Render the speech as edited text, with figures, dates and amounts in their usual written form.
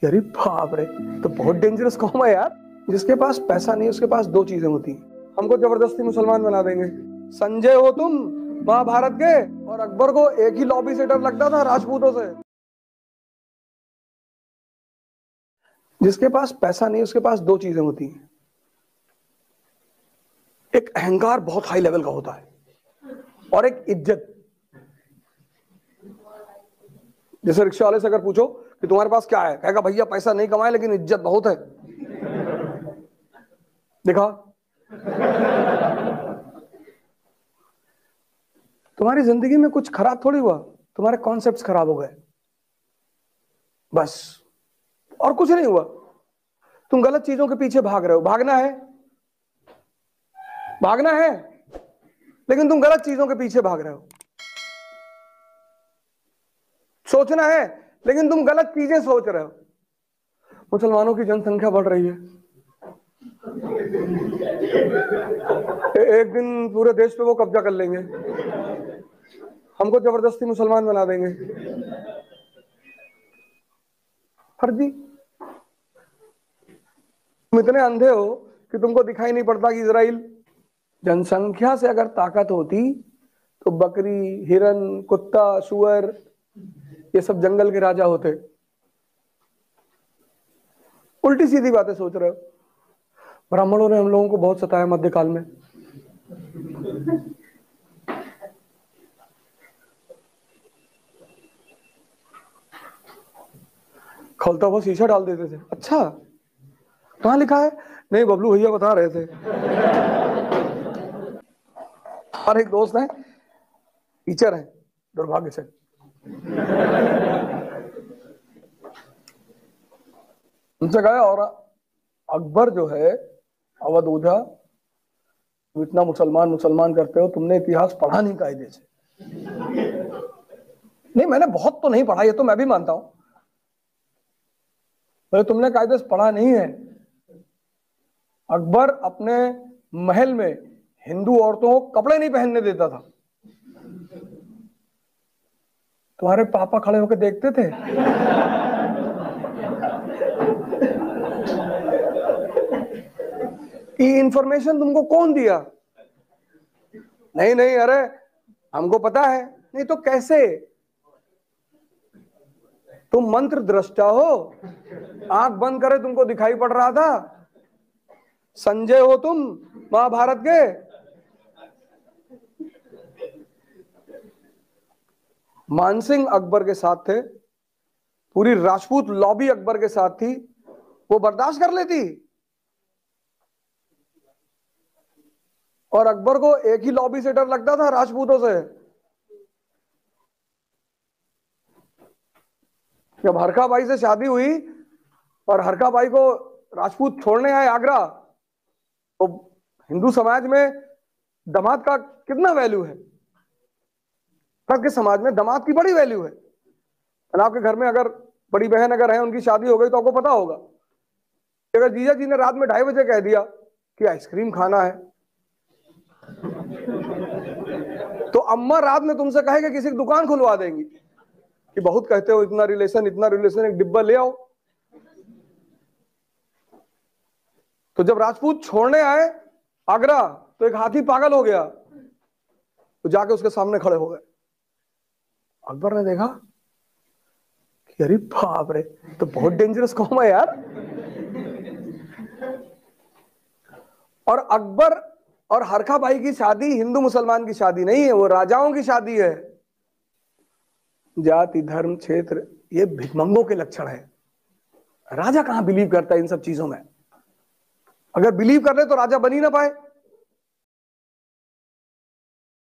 कि अरे बाप रे, तो बहुत डेंजरस कौम है यार। जिसके पास पैसा नहीं उसके पास दो चीजें होती हैं, हमको जबरदस्ती मुसलमान बना देंगे। संजय हो तुम महाभारत के, और अकबर को एक ही लॉबी से डर लगता था, राजपूतों से। जिसके पास पैसा नहीं उसके पास दो चीजें होती हैं, एक अहंकार बहुत हाई लेवल का होता है और एक इज्जत। जैसे रिक्शा वाले से अगर पूछो कि तुम्हारे पास क्या है, कहेगा भैया पैसा नहीं कमाए लेकिन इज्जत बहुत है। देखा, तुम्हारी जिंदगी में कुछ खराब थोड़ी हुआ, तुम्हारे कॉन्सेप्ट्स खराब हो गए बस, और कुछ नहीं हुआ। तुम गलत चीजों के पीछे भाग रहे हो, भागना है लेकिन तुम गलत चीजों के पीछे भाग रहे हो। सोचना है लेकिन तुम गलत चीजें सोच रहे हो। मुसलमानों की जनसंख्या बढ़ रही है, एक दिन पूरे देश पे वो कब्जा कर लेंगे, हमको जबरदस्ती मुसलमान बना देंगे। फर्जी, तुम इतने अंधे हो कि तुमको दिखाई नहीं पड़ता कि इजराइल, जनसंख्या से अगर ताकत होती तो बकरी, हिरन, कुत्ता, सुअर, ये सब जंगल के राजा होते। उल्टी सीधी बातें सोच रहे हो। ब्राह्मणों ने हम लोगों को बहुत सताया मध्यकाल में। खोलता हुआ शीशा डाल देते थे। अच्छा, कहाँ लिखा है? नहीं, बबलू भैया बता रहे थे। और एक दोस्त है, टीचर है, दुर्भाग्य से। उनसे कहा, और अकबर जो है अवधूता, तुम इतना मुसलमान करते हो, तुमने इतिहास पढ़ा नहीं कायदे से। नहीं, मैंने बहुत तो नहीं पढ़ा, ये तो मैं भी मानता हूं, पर तुमने कायदे से पढ़ा नहीं है। अकबर अपने महल में हिंदू औरतों को कपड़े नहीं पहनने देता था। तुम्हारे पापा खड़े होकर देखते थे। ये इंफॉर्मेशन तुमको कौन दिया? नहीं, अरे हमको पता है। नहीं तो कैसे? तुम मंत्र दृष्टा हो, आंख बंद करे तुमको दिखाई पड़ रहा था। संजय हो तुम महाभारत के, मानसिंह अकबर के साथ थे, पूरी राजपूत लॉबी अकबर के साथ थी, वो बर्दाश्त कर लेती। और अकबर को एक ही लॉबी से डर लगता था, राजपूतों से। जब हरका बाई से शादी हुई और हरका बाई को राजपूत छोड़ने आए आगरा, तो हिंदू समाज में दामाद का कितना वैल्यू है? के समाज में दामाद की बड़ी वैल्यू है। और आपके घर में अगर बड़ी बहन अगर है, उनकी शादी हो गई, तो आपको पता होगा अगर जीजा जी ने रात में 2:30 बजे कह दिया कि आइसक्रीम खाना है, तो अम्मा रात में तुमसे कहेगा किसी की दुकान खुलवा देंगी कि बहुत कहते हो इतना रिलेशन, एक डिब्बा ले आओ। तो जब राजपूत छोड़ने आए आगरा, तो एक हाथी पागल हो गया, तो जाके उसके सामने खड़े हो गए। अकबर ने देखा कि अरे बाप रे, तो बहुत डेंजरस कौम है यार। और अकबर और हरका बाई की शादी हिंदू मुसलमान की शादी नहीं है, वो राजाओं की शादी है। जाति, धर्म, क्षेत्र, ये भिखमंगों के लक्षण है। राजा कहां बिलीव करता है इन सब चीजों में? अगर बिलीव कर ले तो राजा बन ही ना पाए।